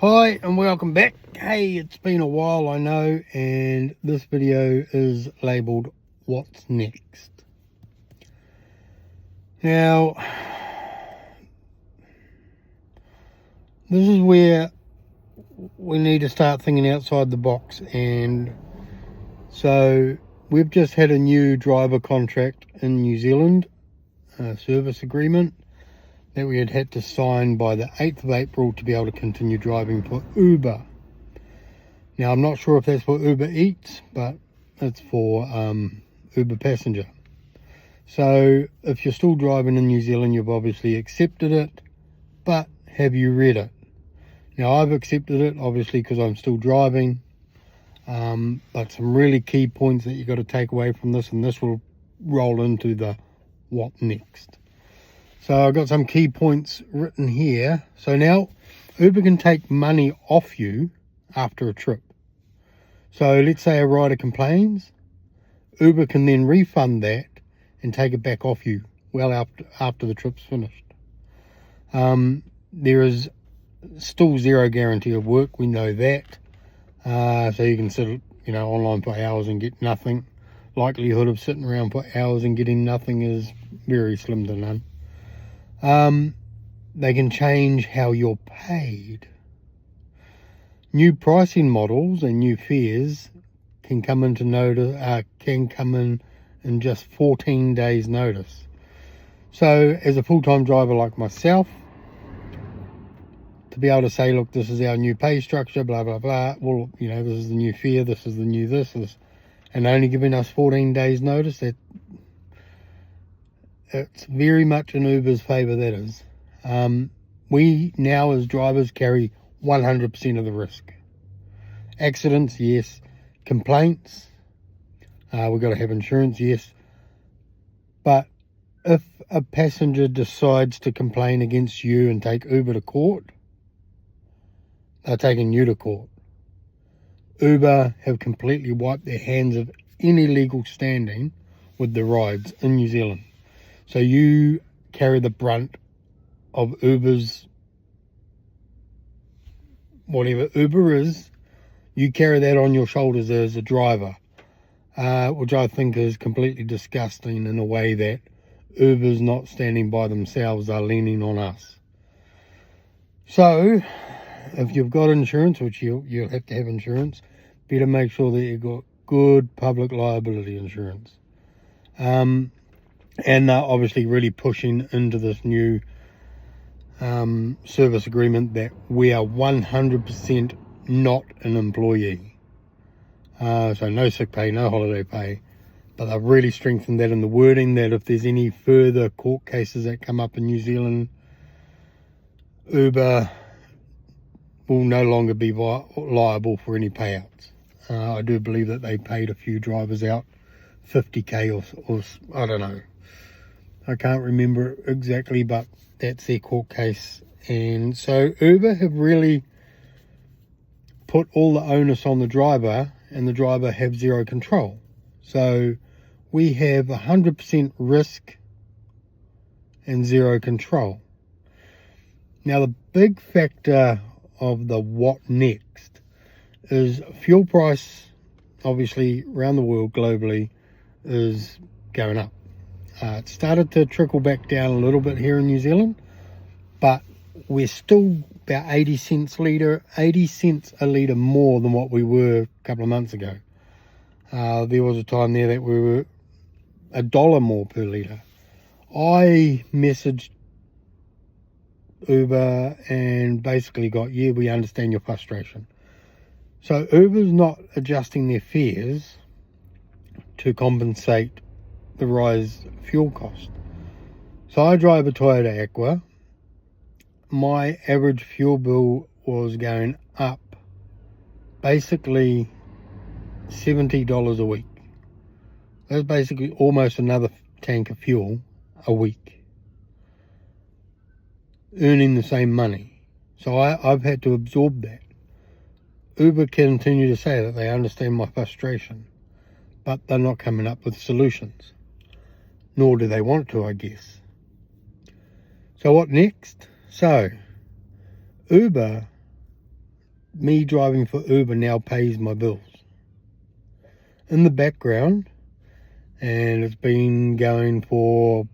Hi and welcome back. Hey, it's been a while, I know, and this video is labelled What's Next. Now, this is where we need to start thinking outside the box, and so we've just had a new driver contract in New Zealand, a service agreement that we had to sign by the 8th of April to be able to continue driving for Uber. Now, I'm not sure if that's for Uber Eats, but it's for Uber Passenger. So if you're still driving in New Zealand, you've obviously accepted it, but have you read it? Now, I've accepted it, obviously, because I'm still driving, but some really key points that you've got to take away from this, and this will roll into the what next. So I've got some key points written here. So now Uber can take money off you after a trip. So let's say a rider complains, Uber can then refund that and take it back off you well after the trip's finished. There is still zero guarantee of work, we know that. So you can sit online for hours and get nothing. Likelihood of sitting around for hours and getting nothing is very slim to none. They can change how you're paid. New pricing models and new fares can come in in just 14 days notice. So as a full-time driver like myself, to be able to say, look, this is our new pay structure, blah, blah, blah. Well, this is the new fare, this is the new this, and only giving us 14 days notice, it's very much in Uber's favour, that is. We now as drivers carry 100% of the risk. Accidents, yes. Complaints, we've got to have insurance, yes. But if a passenger decides to complain against you and take Uber to court, they're taking you to court. Uber have completely wiped their hands of any legal standing with the rides in New Zealand. So you carry the brunt of Uber's, whatever Uber is, you carry that on your shoulders as a driver, which I think is completely disgusting in a way that Uber's not standing by themselves, they're leaning on us. So if you've got insurance, which you'll have to have insurance, better make sure that you've got good public liability insurance. And they're obviously really pushing into this new service agreement that we are 100% not an employee. So no sick pay, no holiday pay. But they've really strengthened that in the wording, that if there's any further court cases that come up in New Zealand, Uber will no longer be liable for any payouts. I do believe that they paid a few drivers out 50k or I don't know. I can't remember exactly, but that's their court case. And so Uber have really put all the onus on the driver, and the driver have zero control. So we have 100% risk and zero control. Now the big factor of the what next is fuel price, obviously around the world globally, is going up. It started to trickle back down a little bit here in New Zealand, but we're still about 80 cents a litre more than what we were a couple of months ago. There was a time there that we were $1 more per litre. I messaged Uber and basically got, yeah, we understand your frustration. So Uber's not adjusting their fares to compensate the rise fuel cost. So I drive a Toyota Aqua. My average fuel bill was going up basically $70 a week. That's basically almost another tank of fuel a week, earning the same money. So I've had to absorb that. Uber continue to say that they understand my frustration, but they're not coming up with solutions. Nor do they want to, I guess. So what next? So Uber me driving for Uber now pays my bills. In the background, and it's been going for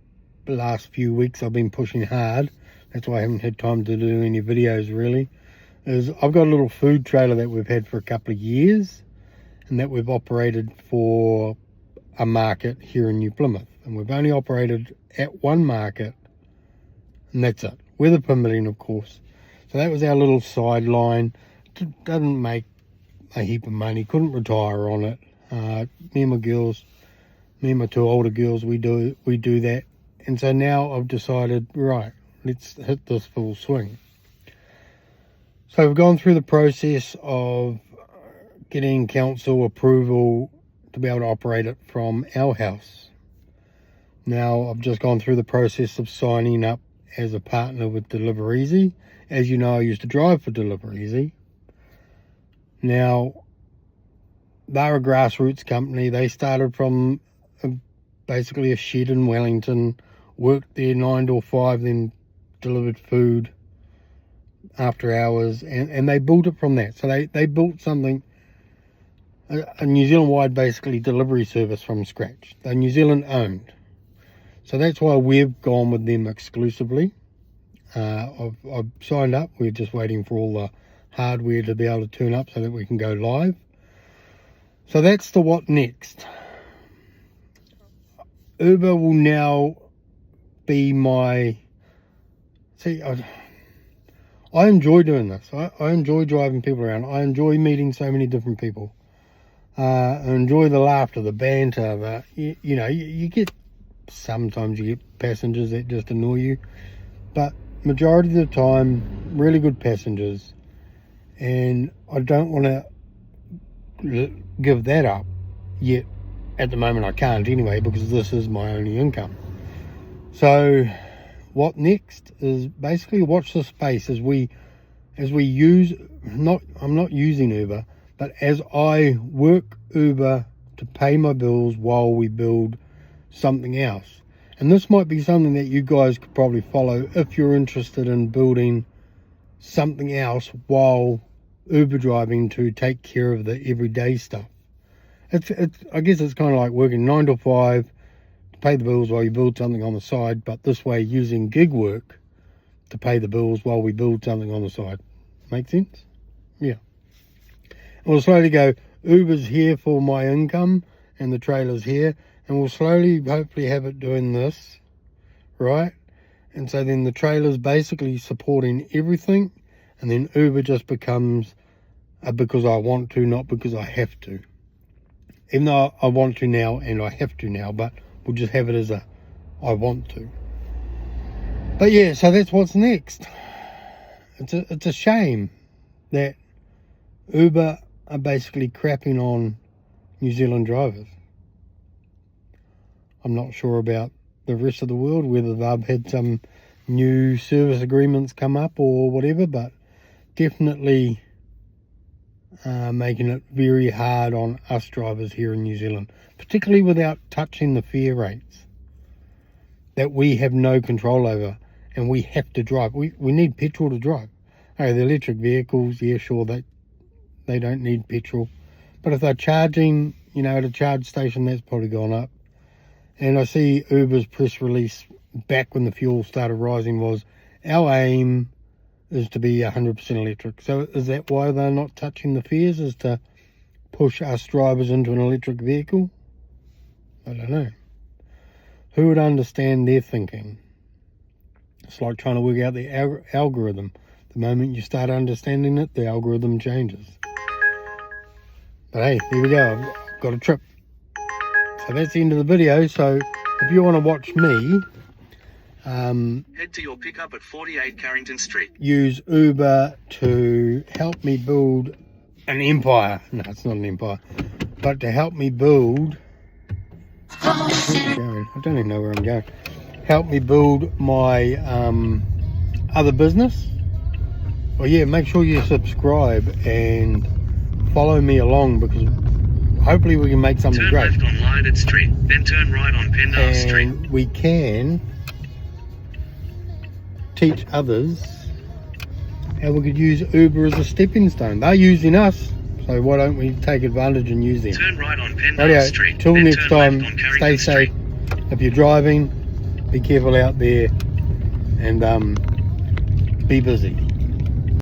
the last few weeks, I've been pushing hard. That's why I haven't had time to do any videos really. I've got a little food trailer that we've had for a couple of years, and that we've operated for a market here in New Plymouth. And we've only operated at one market, and that's it. Weather permitting, of course. So that was our little sideline. Doesn't make a heap of money. Couldn't retire on it. Me and my two older girls, we do that. And so now I've decided, right, let's hit this full swing. So we've gone through the process of getting council approval to be able to operate it from our house. Now I've just gone through the process of signing up as a partner with Deliver Easy. As you know, I used to drive for Deliver Easy. Now, they're a grassroots company. They started from basically a shed in Wellington, worked there 9 to 5, then delivered food after hours, and they built it from that. So they built something, a New Zealand-wide basically delivery service from scratch. They're New Zealand owned. So that's why we've gone with them exclusively. I've signed up. We're just waiting for all the hardware to be able to turn up so that we can go live. So that's the what next. Uber will now be my... See, I enjoy doing this. I enjoy driving people around. I enjoy meeting so many different people. I enjoy the laughter, the banter. You know, you get... Sometimes you get passengers that just annoy you. But majority of the time, really good passengers. And I don't want to give that up, yet at the moment I can't anyway, because this is my only income. So what next is basically watch the space as we use, I'm not using Uber, but as I work Uber to pay my bills while we build something else. And this might be something that you guys could probably follow if you're interested in building something else while Uber driving to take care of the everyday stuff. I guess it's kind of like working 9 to 5 to pay the bills while you build something on the side, but this way using gig work to pay the bills while we build something on the side. Make sense? Yeah. And we'll slowly go, Uber's here for my income and the trailer's here, and we'll slowly hopefully have it doing this, right? And so then the trailer's basically supporting everything, and then Uber just becomes because I want to, not because I have to. Even though I want to now and I have to now, but we'll just have it as a I want to. But yeah, so that's what's next. It's a shame that Uber are basically crapping on New Zealand drivers. I'm not sure about the rest of the world, whether they've had some new service agreements come up or whatever, but definitely making it very hard on us drivers here in New Zealand, particularly without touching the fare rates that we have no control over, and we have to drive. We need petrol to drive. Okay, the electric vehicles, yeah, sure, they don't need petrol, but if they're charging, you know, at a charge station, that's probably gone up. And I see Uber's press release back when the fuel started rising was, our aim is to be 100% electric. So is that why they're not touching the fares, is to push us drivers into an electric vehicle? I don't know. Who would understand their thinking? It's like trying to work out the algorithm. The moment you start understanding it, the algorithm changes. But hey, there we go. I've got a trip. So that's the end of the video. So if you want to watch me, head to your pickup at 48 Carrington Street. Use Uber to help me build an empire. No, it's not an empire, but to help me build. I don't even know where I'm going. Help me build my other business. Well, yeah, make sure you subscribe and follow me along, because hopefully we can make something great. Turn left on Lyndon Street, then turn right on Pendle Street. And we can teach others how we could use Uber as a stepping stone. They're using us, so why don't we take advantage and use them? Turn right on Pendale Rightio, Street. till then next turn time, left on stay Carrington safe. Street. If you're driving, be careful out there and be busy.